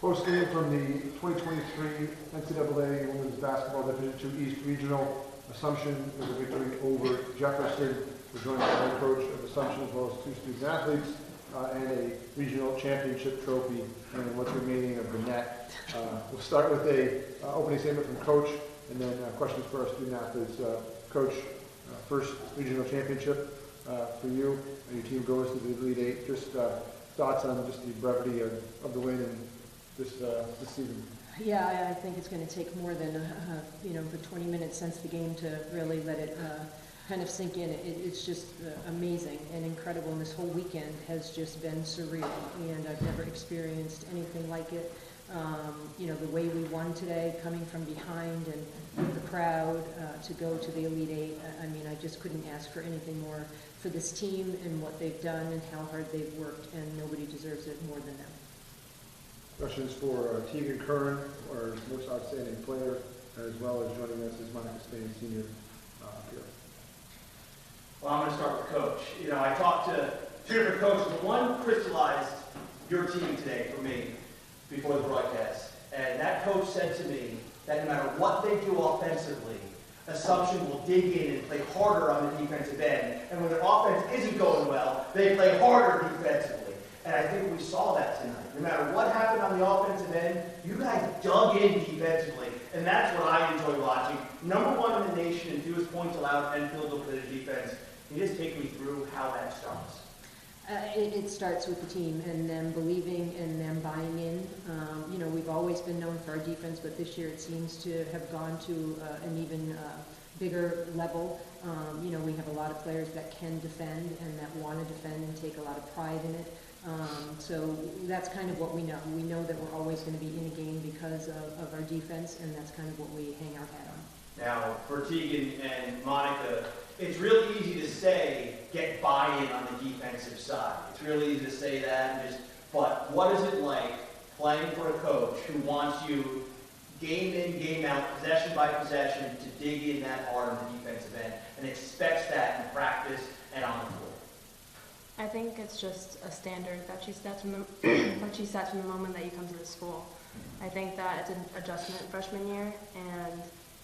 Postgame from the 2023 NCAA Women's Basketball Division II East Regional. Assumption was a victory over Jefferson. We're joined by the head coach of Assumption as well as two student athletes and a regional championship trophy and what's remaining of the net. We'll start with a opening statement from Coach and then questions for our student athletes. Coach, first regional championship for you and your team goes to the Elite Eight. Just thoughts on just the brevity of the win and this season. Yeah, I think it's going to take more than the 20 minutes since the game to really let it kind of sink in. It's just amazing and incredible, and this whole weekend has just been surreal, and I've never experienced anything like it. The way we won today, coming from behind and with the crowd to go to the Elite Eight, I mean, I just couldn't ask for anything more for this team and what they've done and how hard they've worked, and nobody deserves it more than them. Questions for Tegan Curran, our most outstanding player, as well as joining us is Monica Spain, senior up here. Well, I'm going to start with Coach. I talked to two different coaches, but one crystallized your team today for me before the broadcast. And that coach said to me that no matter what they do offensively, Assumption will dig in and play harder on the defensive end. And when their offense isn't going well, they play harder defensively. And I think we saw that tonight. No matter what happened on the offensive end, you guys dug in defensively. And that's what I enjoy watching. Number one in the nation in fewest points allowed and field goal percentage defense. Can you just take me through how that starts? It starts with the team and them believing and them buying in. We've always been known for our defense, but this year it seems to have gone to an even bigger level. We have a lot of players that can defend and that want to defend and take a lot of pride in it. So that's kind of what we know. We know that we're always going to be in a game because of our defense, and that's kind of what we hang our hat on. Now, for Tegan and Monica, it's really easy to say get buy-in on the defensive side. It's really easy to say that, but what is it like playing for a coach who wants you game in, game out, possession by possession to dig in that hard on the defensive end and expects that in practice and on the floor? I think it's just a standard that she sets from the moment that you come to the school. I think that it's an adjustment freshman year, and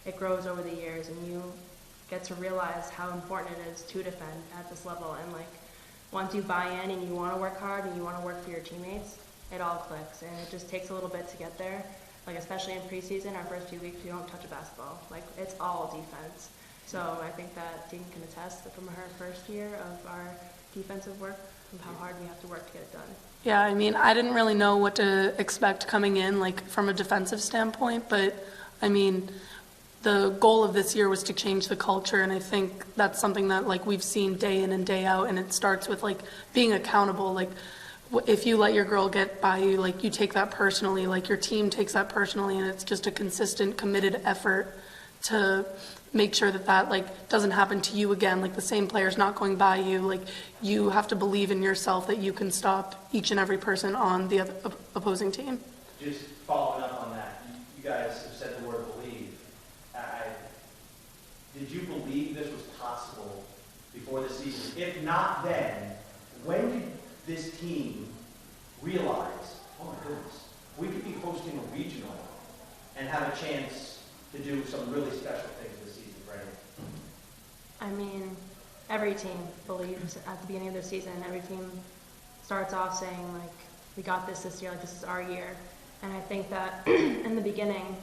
it grows over the years, and you get to realize how important it is to defend at this level. And once you buy in and you want to work hard and you want to work for your teammates, it all clicks, and it just takes a little bit to get there. Especially in preseason, our first few weeks, we don't touch a basketball. It's all defense. So I think that Tegan can attest that from her first year of our defensive work and how hard we have to work to get it done. Yeah, I mean, I didn't really know what to expect coming in, from a defensive standpoint, but, I mean, the goal of this year was to change the culture, and I think that's something that, we've seen day in and day out, and it starts with, being accountable. If you let your girl get by you, you take that personally, your team takes that personally, and it's just a consistent, committed effort to make sure that doesn't happen to you again. The same player's not going by you. You have to believe in yourself that you can stop each and every person on the other opposing team. Just following up on that, you guys have said the word believe. Did you believe this was possible before the season? If not then, when did this team realize, oh my goodness, we could be hosting a regional and have a chance to do some really special things this season, right? I mean, every team believes at the beginning of their season. Every team starts off saying, we got this year, this is our year. And I think that in the beginning,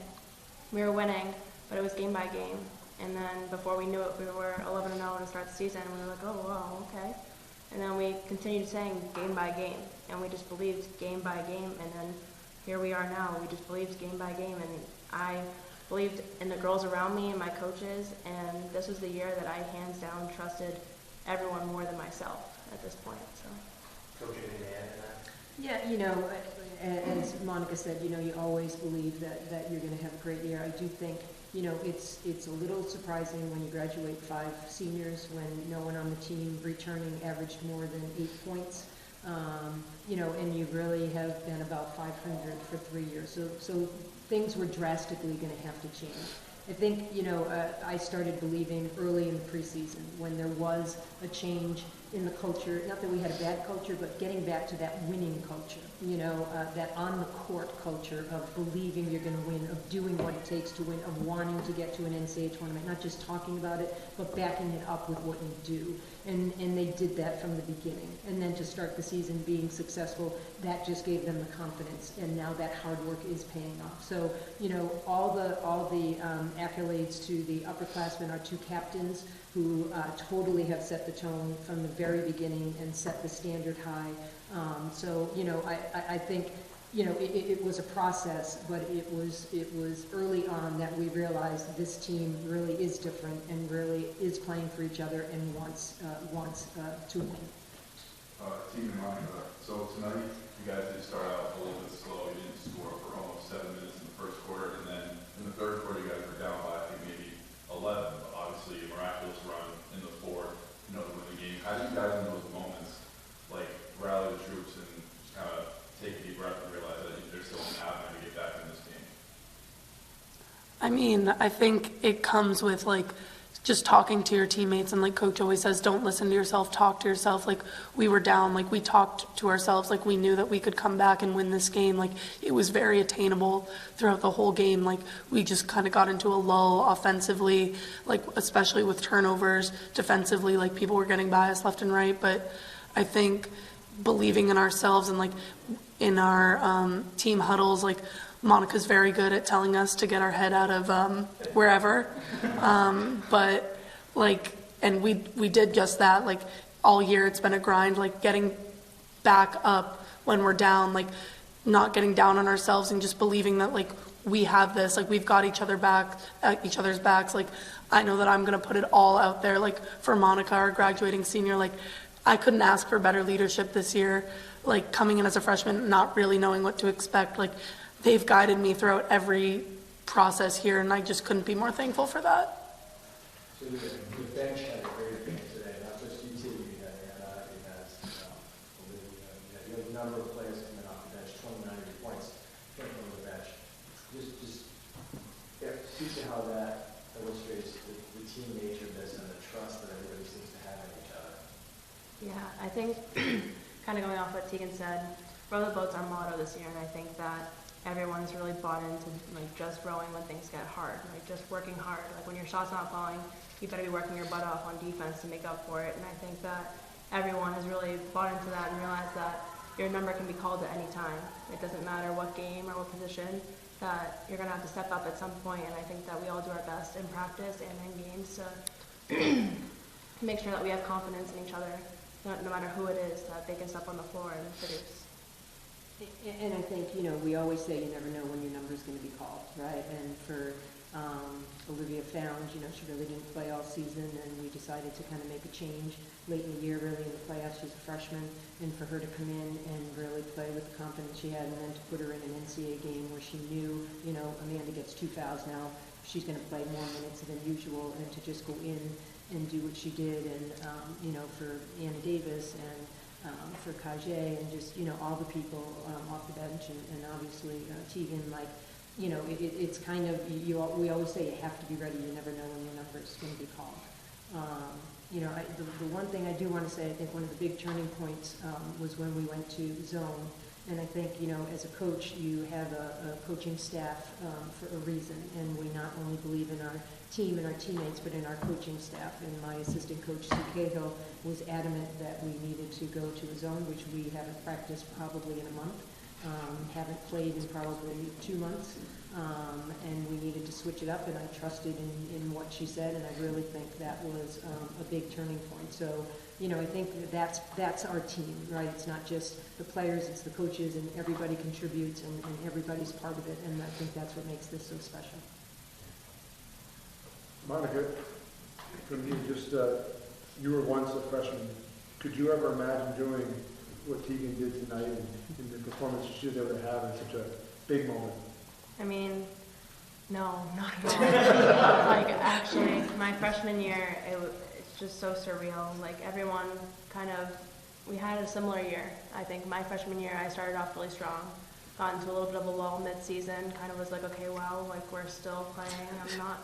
we were winning, but it was game by game. And then before we knew it, we were 11-0 to start the season. And we were oh, wow, okay. And then we continued saying game by game. And we just believed game by game. And then here we are now. We just believed game by game. And I believed in the girls around me and my coaches. And this was the year that I hands down trusted everyone more than myself at this point. So. Coach, anything to add to that? Yeah, as Monica said, you always believe that you're going to have a great year. I do think, it's a little surprising when you graduate 5 seniors when no one on the team returning averaged more than 8 points. And you really have been about 500 for 3 years. So things were drastically going to have to change. I think, I started believing early in the preseason when there was a change in the culture, not that we had a bad culture, but getting back to that winning culture, that on the court culture of believing you're going to win, of doing what it takes to win, of wanting to get to an NCAA tournament, not just talking about it, but backing it up with what you do. And they did that from the beginning. And then to start the season being successful, that just gave them the confidence. And now that hard work is paying off. So, all the accolades to the upperclassmen, our two captains, who totally have set the tone from the very beginning and set the standard high. I think, it was a process, but it was early on that we realized this team really is different and really is playing for each other and wants to win. Team and Monica, so tonight you guys did start out a little bit slow. You didn't score for almost 7 minutes in the first quarter, and then in the third quarter you guys were down by I think maybe 11. But obviously a miraculous run in the fourth, to win the game. How do you guys in those moments rally the troops and just kind of take a deep breath and realize that there's still an avenue to get back in this game? I mean, I think it comes with just talking to your teammates, and Coach always says, don't listen to yourself, talk to yourself. We were down, we talked to ourselves, we knew that we could come back and win this game. It was very attainable throughout the whole game. We just kind of got into a lull offensively, especially with turnovers. Defensively, people were getting by us left and right. But I think believing in ourselves and in our team huddles, Monica's very good at telling us to get our head out of wherever. And we did just that. All year it's been a grind, getting back up when we're down, not getting down on ourselves and just believing that we have this, we've got each other's backs. I know that I'm going to put it all out there, for Monica, our graduating senior. I couldn't ask for better leadership this year. Coming in as a freshman, not really knowing what to expect. They've guided me throughout every process here, and I just couldn't be more thankful for that. So the bench had a great game today, not just you two. You had a number of players coming off the bench, 29 points came from the bench. Just speak to how that illustrates the team nature of this and the trust that everybody seems to have in each other. Yeah, I think kind of going off what Tegan said, row the boat's our motto this year, and I think that everyone's really bought into just rowing when things get hard, just working hard. When your shot's not falling, you better be working your butt off on defense to make up for it. And I think that everyone has really bought into that and realized that your number can be called at any time. It doesn't matter what game or what position, that you're going to have to step up at some point. And I think that we all do our best in practice and in games to make sure that we have confidence in each other, no matter who it is, that they can step on the floor and produce. And I think, we always say you never know when your number is going to be called, right? And for Olivia Found, she really didn't play all season, and we decided to kind of make a change late in the year, really in the playoffs. She's a freshman, and for her to come in and really play with the confidence she had, and then to put her in an NCAA game where she knew, Amanda gets 2 fouls now, she's going to play more minutes than usual, and to just go in and do what she did, and, for Anna Davis and for Kajay and just, all the people off the bench and obviously Tegan, it's kind of, we always say you have to be ready. You never know when your number is going to be called. The one thing I do want to say, I think one of the big turning points was when we went to zone. And I think, as a coach, you have a coaching staff for a reason. And we not only believe in our team and our teammates, but in our coaching staff. And my assistant coach, Sue Cahill, was adamant that we needed to go to a zone, which we haven't practiced probably in a month, haven't played in probably 2 months. And we needed to switch it up, and I trusted in what she said, and I really think that was a big turning point. So, I think that's our team, right? It's not just the players, it's the coaches, and everybody contributes, and everybody's part of it, and I think that's what makes this so special. Monica, from you, you were once a freshman. Could you ever imagine doing what Tegan did tonight and the performance she was able to have in such a big moment? I mean, no, not at all. Actually, my freshman year, it's just so surreal. Everyone we had a similar year. I think my freshman year, I started off really strong, got into a little bit of a lull mid-season, kind of was okay, well, we're still playing. I'm not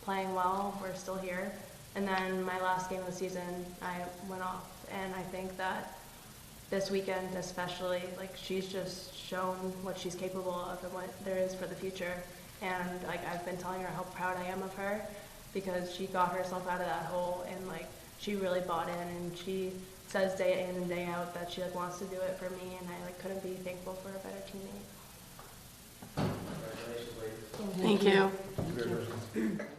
playing well. We're still here. And then my last game of the season, I went off. And I think that this weekend especially, like, she's just shown what she's capable of and what there is for the future. And like, I've been telling her how proud I am of her, because she got herself out of that hole, and like, she really bought in, and she says day in and day out that she like wants to do it for me, and I like couldn't be thankful for a better teammate. Congratulations, ladies. Thank you. Congratulations.